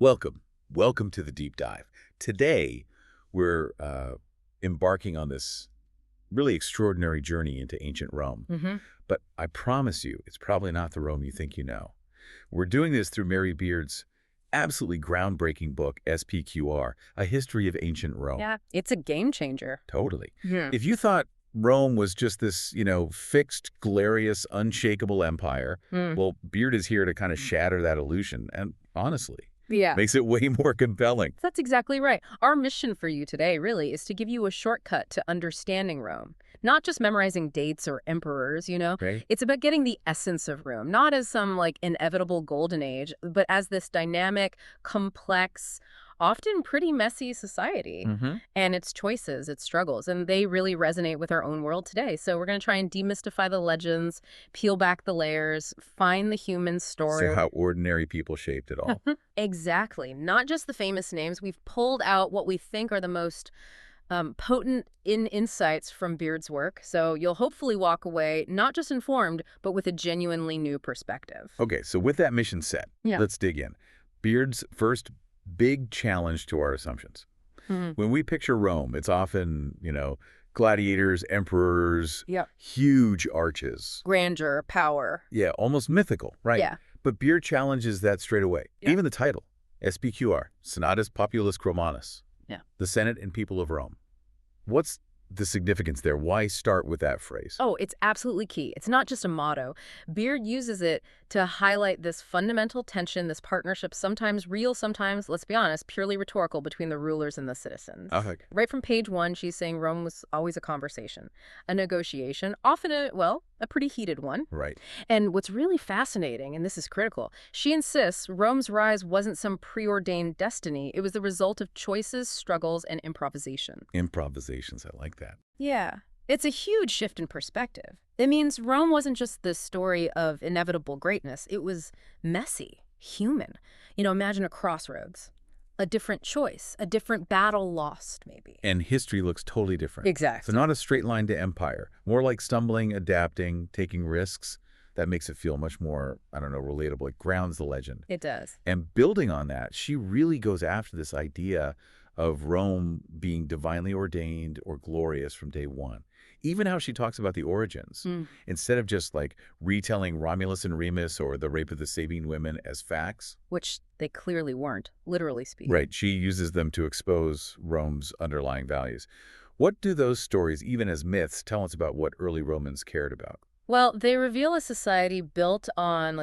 Welcome to the deep dive. Today, we're embarking on this really extraordinary journey into ancient Rome. But I promise you, it's probably not the Rome you think you know. We're doing this through Mary Beard's absolutely groundbreaking book, SPQR, A History of Ancient Rome. Yeah, it's a game changer. Totally. Yeah. If you thought Rome was just this, fixed, glorious, unshakable empire, well, Beard is here to kind of shatter that illusion. And honestly, Yeah. makes it way more compelling. That's exactly right. Our mission for you today, really, is to give you a shortcut to understanding Rome. Not just memorizing dates or emperors, Right? It's about getting the essence of Rome, not as some, inevitable golden age, but as this dynamic, complex, often pretty messy society. And its choices, its struggles, and they really resonate with our own world today. So we're going to try and demystify the legends, peel back the layers, find the human story. So how ordinary people shaped it all. Exactly. Not just the famous names. We've pulled out what we think are the most potent insights from Beard's work. So you'll hopefully walk away not just informed, but with a genuinely new perspective. Okay, so with that mission set, let's dig in. Beard's first big challenge to our assumptions. When we picture Rome, it's often, gladiators, emperors, huge arches. Grandeur, power. Yeah, almost mythical, right? Yeah. But Beard challenges that straight away. Even the title, SPQR, Senatus Populus Romanus. Yeah. The Senate and People of Rome. What's the significance there? Why start with that phrase? Oh, it's absolutely key. It's not just a motto. Beard uses it to highlight this fundamental tension, this partnership, sometimes real, sometimes, let's be honest, purely rhetorical between the rulers and the citizens. Okay. Right from page 1, she's saying Rome was always a conversation, a negotiation, often a pretty heated one. Right. And what's really fascinating, and this is critical, she insists Rome's rise wasn't some preordained destiny. It was the result of choices, struggles, and improvisation. Improvisations, I like that. Yeah. It's a huge shift in perspective. It means Rome wasn't just the story of inevitable greatness. It was messy, human. Imagine a crossroads, a different choice, a different battle lost, maybe. And history looks totally different. Exactly. So not a straight line to empire, more like stumbling, adapting, taking risks. That makes it feel much more, relatable. It grounds the legend. It does. And building on that, she really goes after this idea of Rome being divinely ordained or glorious from day one. Even how she talks about the origins. Instead of just retelling Romulus and Remus or the rape of the Sabine women as facts. Which they clearly weren't, literally speaking. Right. She uses them to expose Rome's underlying values. What do those stories, even as myths, tell us about what early Romans cared about? Well, they reveal a society built on,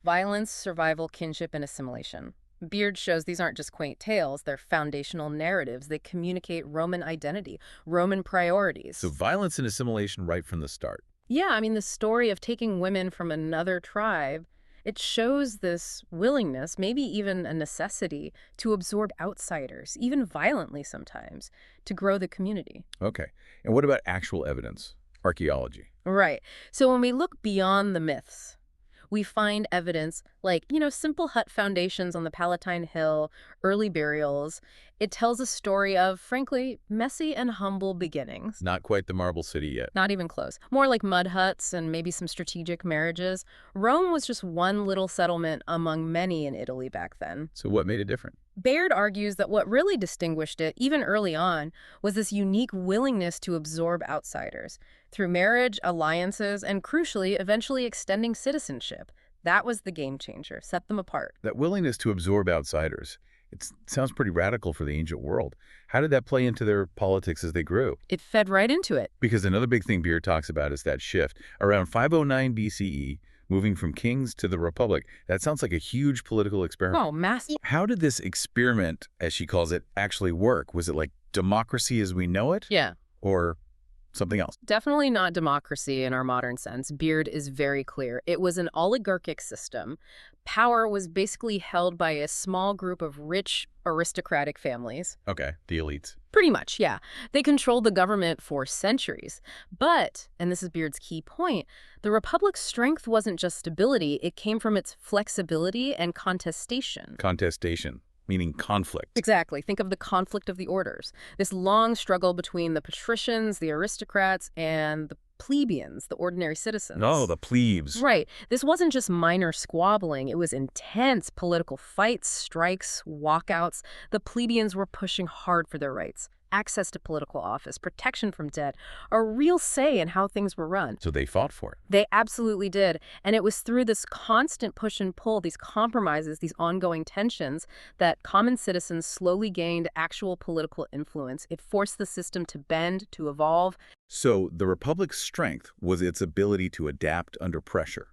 violence, survival, kinship, and assimilation. Beard shows these aren't just quaint tales, they're foundational narratives. They communicate Roman identity, Roman priorities. So violence and assimilation right from the start. Yeah, the story of taking women from another tribe, it shows this willingness, maybe even a necessity, to absorb outsiders, even violently sometimes, to grow the community. Okay. And what about actual evidence? Archaeology. Right. So when we look beyond the myths, we find evidence like, simple hut foundations on the Palatine Hill, early burials. It tells a story of, frankly, messy and humble beginnings. Not quite the marble city yet. Not even close. More like mud huts and maybe some strategic marriages. Rome was just one little settlement among many in Italy back then. So what made it different? Beard argues that what really distinguished it, even early on, was this unique willingness to absorb outsiders through marriage, alliances, and crucially, eventually extending citizenship. That was the game changer, set them apart. That willingness to absorb outsiders, it sounds pretty radical for the ancient world. How did that play into their politics as they grew? It fed right into it. Because another big thing Beard talks about is that shift. Around 509 BCE, moving from kings to the republic. That sounds like a huge political experiment. Oh, massive. How did this experiment, as she calls it, actually work? Was it like democracy as we know it? Yeah. Or something else? Definitely not democracy in our modern sense. Beard is very clear. It was an oligarchic system. Power was basically held by a small group of rich aristocratic families. Okay, the elites. Pretty much, yeah. They controlled the government for centuries. But, and this is Beard's key point, the republic's strength wasn't just stability. It came from its flexibility and contestation. Contestation. meaning conflict. Exactly. Think of the conflict of the orders. This long struggle between the patricians, the aristocrats, and the plebeians, the ordinary citizens. Oh, the plebes. Right. This wasn't just minor squabbling. It was intense political fights, strikes, walkouts. The plebeians were pushing hard for their rights. Access to political office, protection from debt, a real say in how things were run. So they fought for it. They absolutely did. And it was through this constant push and pull, these compromises, these ongoing tensions, that common citizens slowly gained actual political influence. It forced the system to bend, to evolve. So the Republic's strength was its ability to adapt under pressure,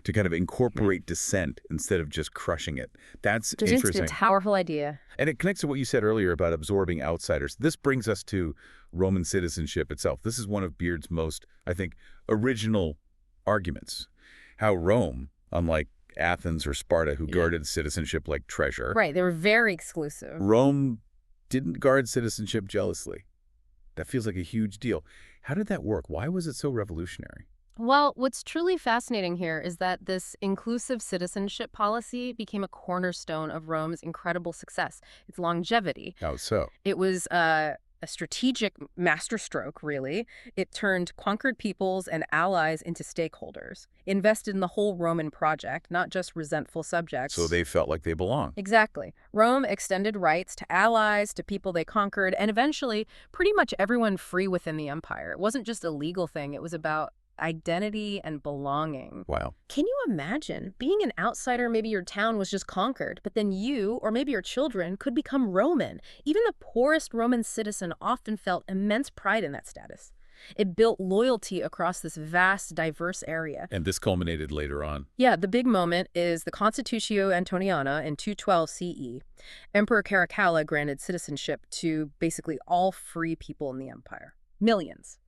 to kind of incorporate dissent instead of just crushing it. That's interesting. It's a powerful idea. And it connects to what you said earlier about absorbing outsiders. This brings us to Roman citizenship itself. This is one of Beard's most, I think, original arguments. How Rome, unlike Athens or Sparta, who guarded citizenship like treasure. Right, they were very exclusive. Rome didn't guard citizenship jealously. That feels like a huge deal. How did that work? Why was it so revolutionary? Well, what's truly fascinating here is that this inclusive citizenship policy became a cornerstone of Rome's incredible success, its longevity. How so? It was a strategic masterstroke, really. It turned conquered peoples and allies into stakeholders, invested in the whole Roman project, not just resentful subjects. So they felt like they belonged. Exactly. Rome extended rights to allies, to people they conquered, and eventually pretty much everyone free within the empire. It wasn't just a legal thing. It was about identity and belonging. Wow. Can you imagine being an outsider? Maybe your town was just conquered, but then you, or maybe your children, could become Roman. Even the poorest Roman citizen often felt immense pride in that status. It built loyalty across this vast, diverse area. And this culminated later on. Yeah, the big moment is the Constitutio Antoniana in 212 CE. Emperor Caracalla granted citizenship to basically all free people in the empire. Millions.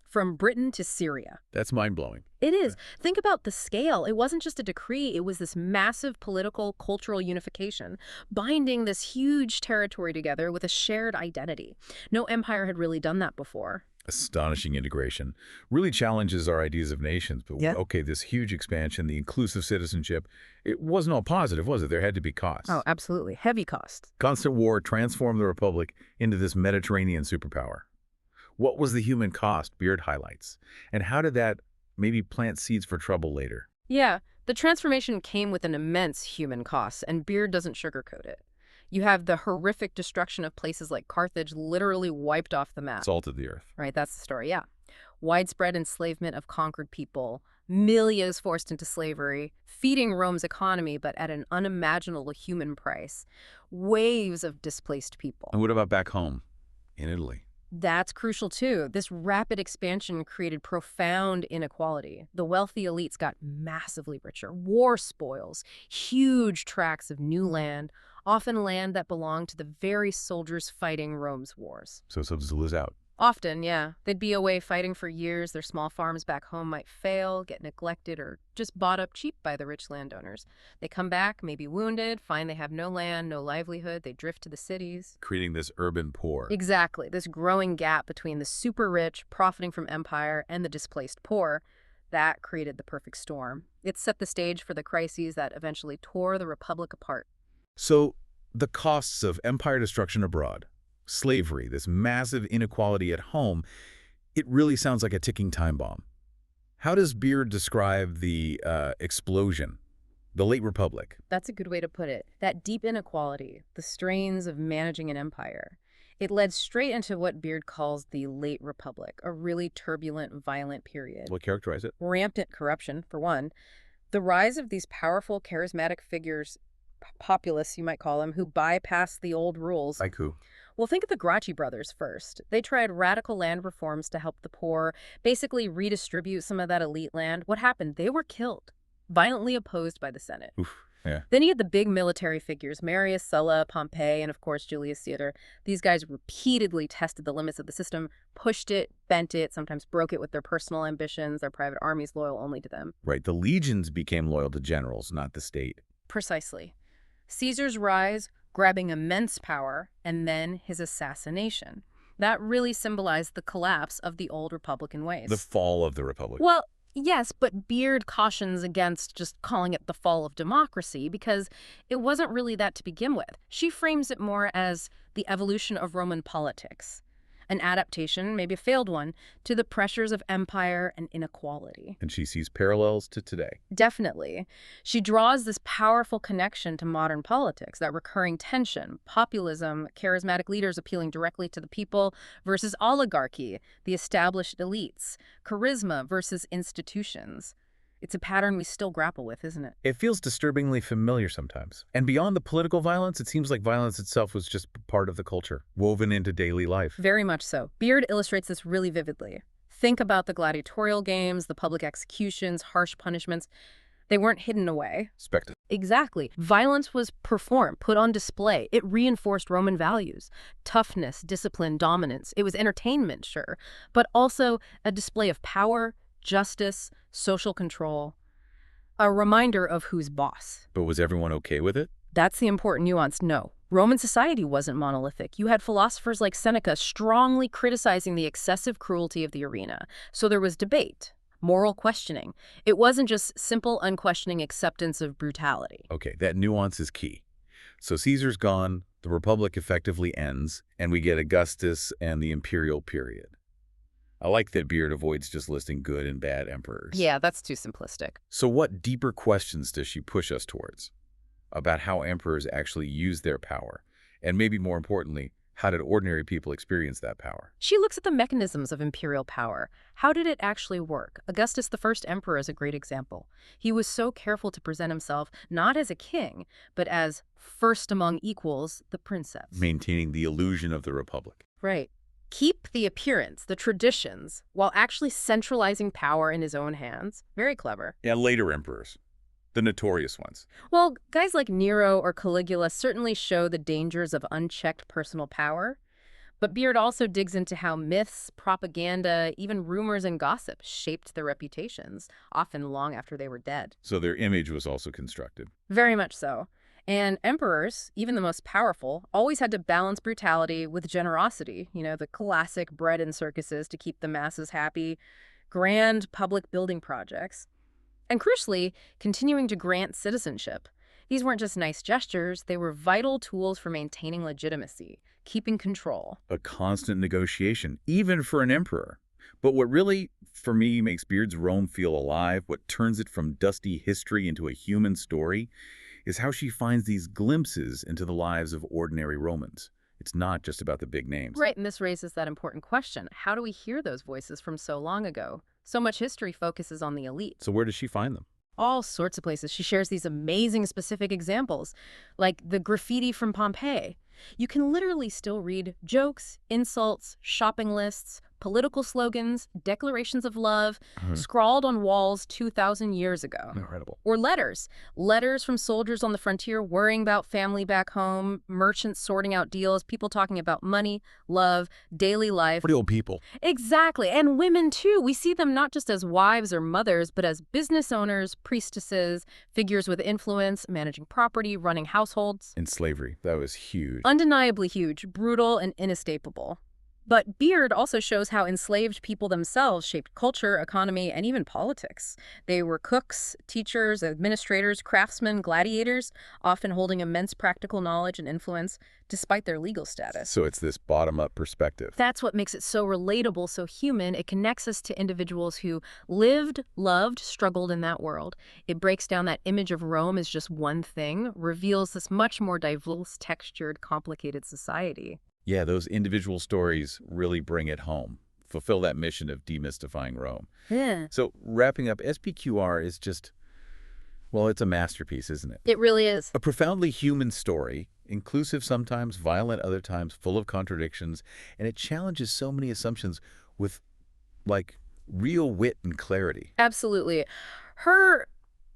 From Britain to Syria. That's mind-blowing. It is. Think about the scale. It wasn't just a decree. It was this massive political, cultural unification, binding this huge territory together with a shared identity. No empire had really done that before. Astonishing integration. Really challenges our ideas of nations. But okay, this huge expansion, the inclusive citizenship, it wasn't all positive, was it? There had to be costs. Oh, absolutely. Heavy costs. Constant war transformed the Republic into this Mediterranean superpower. What was the human cost, Beard highlights? And how did that maybe plant seeds for trouble later? Yeah, the transformation came with an immense human cost, and Beard doesn't sugarcoat it. You have the horrific destruction of places like Carthage literally wiped off the map. Salted the earth. Right, that's the story, yeah. Widespread enslavement of conquered people, millions forced into slavery, feeding Rome's economy, but at an unimaginable human price. Waves of displaced people. And what about back home in Italy? That's crucial, too. This rapid expansion created profound inequality. The wealthy elites got massively richer. War spoils, huge tracts of new land, often land that belonged to the very soldiers fighting Rome's wars. So some lose out. Often, yeah. They'd be away fighting for years. Their small farms back home might fail, get neglected, or just bought up cheap by the rich landowners. They come back, maybe wounded, find they have no land, no livelihood. They drift to the cities. Creating this urban poor. Exactly. This growing gap between the super rich, profiting from empire, and the displaced poor. That created the perfect storm. It set the stage for the crises that eventually tore the Republic apart. So the costs of empire destruction abroad, slavery, this massive inequality at home, it really sounds like a ticking time bomb. How does Beard describe the explosion, the late Republic? That's a good way to put it. That deep inequality, the strains of managing an empire, it led straight into what Beard calls the late Republic, a really turbulent, violent period. What characterized it? Rampant corruption, for one. The rise of these powerful, charismatic figures, populists you might call them, who bypass the old rules. Like who? Well, think of the Gracchi brothers first. They tried radical land reforms to help the poor, basically redistribute some of that elite land. What happened? They were killed, violently opposed by the Senate. Oof, yeah. Then you had the big military figures, Marius, Sulla, Pompey, and of course Julius Caesar. These guys repeatedly tested the limits of the system, pushed it, bent it, sometimes broke it with their personal ambitions, their private armies loyal only to them. Right. The legions became loyal to generals, not the state. Precisely. Caesar's rise, grabbing immense power, and then his assassination. That really symbolized the collapse of the old Republican ways. The fall of the Republic. Well, Yes, but Beard cautions against just calling it the fall of democracy because it wasn't really that to begin with. She frames it more as the evolution of Roman politics, an adaptation, maybe a failed one, to the pressures of empire and inequality. And she sees parallels to today. Definitely. She draws this powerful connection to modern politics, that recurring tension, populism, charismatic leaders appealing directly to the people versus oligarchy, the established elites, charisma versus institutions. It's a pattern we still grapple with, isn't it? It feels disturbingly familiar sometimes. And beyond the political violence, it seems like violence itself was just part of the culture, woven into daily life. Very much so. Beard illustrates this really vividly. Think about the gladiatorial games, the public executions, harsh punishments. They weren't hidden away. Spectacle. Exactly. Violence was performed, put on display. It reinforced Roman values. Toughness, discipline, dominance. It was entertainment, sure, but also a display of power, justice, social control. A reminder of who's boss. But was everyone okay with it? That's the important nuance. No. Roman society wasn't monolithic. You had philosophers like Seneca strongly criticizing the excessive cruelty of the arena. So there was debate, moral questioning. It wasn't just simple, unquestioning acceptance of brutality. Okay, that nuance is key. So Caesar's gone, the Republic effectively ends, and we get Augustus and the imperial period. I like that Beard avoids just listing good and bad emperors. Yeah, that's too simplistic. So what deeper questions does she push us towards about how emperors actually use their power? And maybe more importantly, how did ordinary people experience that power? She looks at the mechanisms of imperial power. How did it actually work? Augustus, the first emperor, is a great example. He was so careful to present himself not as a king, but as first among equals, the princeps. Maintaining the illusion of the Republic. Right. Keep the appearance, the traditions, while actually centralizing power in his own hands. Very clever. Yeah, later emperors. The notorious ones. Well, guys like Nero or Caligula certainly show the dangers of unchecked personal power. But Beard also digs into how myths, propaganda, even rumors and gossip shaped their reputations, often long after they were dead. So their image was also constructed. Very much so. And emperors, even the most powerful, always had to balance brutality with generosity. You know, the classic bread and circuses to keep the masses happy, grand public building projects. And crucially, continuing to grant citizenship. These weren't just nice gestures, they were vital tools for maintaining legitimacy, keeping control. A constant negotiation, even for an emperor. But what really, for me, makes Beard's Rome feel alive, what turns it from dusty history into a human story, is how she finds these glimpses into the lives of ordinary Romans. It's not just about the big names. Right, and this raises that important question. How do we hear those voices from so long ago? So much history focuses on the elite. So where does she find them? All sorts of places. She shares these amazing specific examples, like the graffiti from Pompeii. You can literally still read jokes, insults, shopping lists, political slogans, declarations of love, scrawled on walls 2,000 years ago. Incredible. Or letters. Letters from soldiers on the frontier worrying about family back home, merchants sorting out deals, people talking about money, love, daily life. Pretty old people. Exactly. And women, too. We see them not just as wives or mothers, but as business owners, priestesses, figures with influence, managing property, running households. In slavery. That was huge. Undeniably huge, brutal, and inescapable. But Beard also shows how enslaved people themselves shaped culture, economy, and even politics. They were cooks, teachers, administrators, craftsmen, gladiators, often holding immense practical knowledge and influence despite their legal status. So it's this bottom-up perspective. That's what makes it so relatable, so human. It connects us to individuals who lived, loved, struggled in that world. It breaks down that image of Rome as just one thing, reveals this much more diverse, textured, complicated society. Yeah, those individual stories really bring it home, fulfill that mission of demystifying Rome. Yeah. So wrapping up, SPQR is just, well, it's a masterpiece, isn't it? It really is. A profoundly human story, inclusive sometimes, violent other times, full of contradictions, and it challenges so many assumptions with, like, real wit and clarity. Absolutely. Her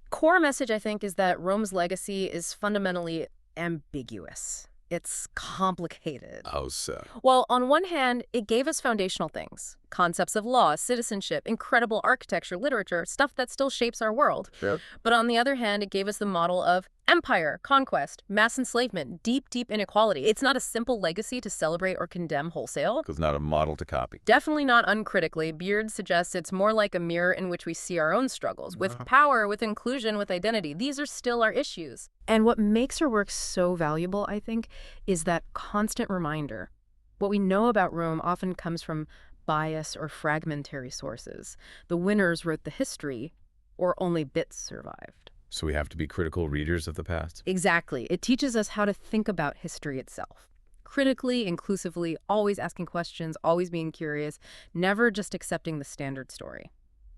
core message, I think, is that Rome's legacy is fundamentally ambiguous. It's complicated. Oh, so. Well, on one hand, it gave us foundational things, Concepts of law, citizenship, incredible architecture, literature, stuff that still shapes our world. Sure. But on the other hand, it gave us the model of empire, conquest, mass enslavement, deep, deep inequality. It's not a simple legacy to celebrate or condemn wholesale. It's not a model to copy. Definitely not uncritically. Beard suggests it's more like a mirror in which we see our own struggles, with power, with inclusion, with identity. These are still our issues. And what makes her work so valuable, I think, is that constant reminder. What we know about Rome often comes from bias or fragmentary sources. The winners wrote the history, or only bits survived. So we have to be critical readers of the past? Exactly. It teaches us how to think about history itself. Critically, inclusively, always asking questions, always being curious, never just accepting the standard story.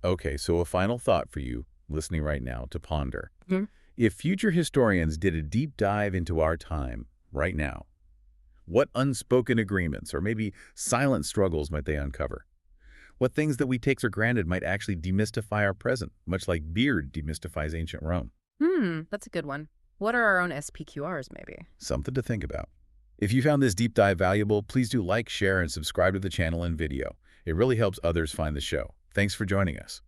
Okay, so a final thought for you, listening right now, to ponder. Mm-hmm. If future historians did a deep dive into our time, right now, what unspoken agreements or maybe silent struggles might they uncover? What things that we take for granted might actually demystify our present, much like Beard demystifies ancient Rome? That's a good one. What are our own SPQRs, maybe? Something to think about. If you found this deep dive valuable, please do like, share, and subscribe to the channel and video. It really helps others find the show. Thanks for joining us.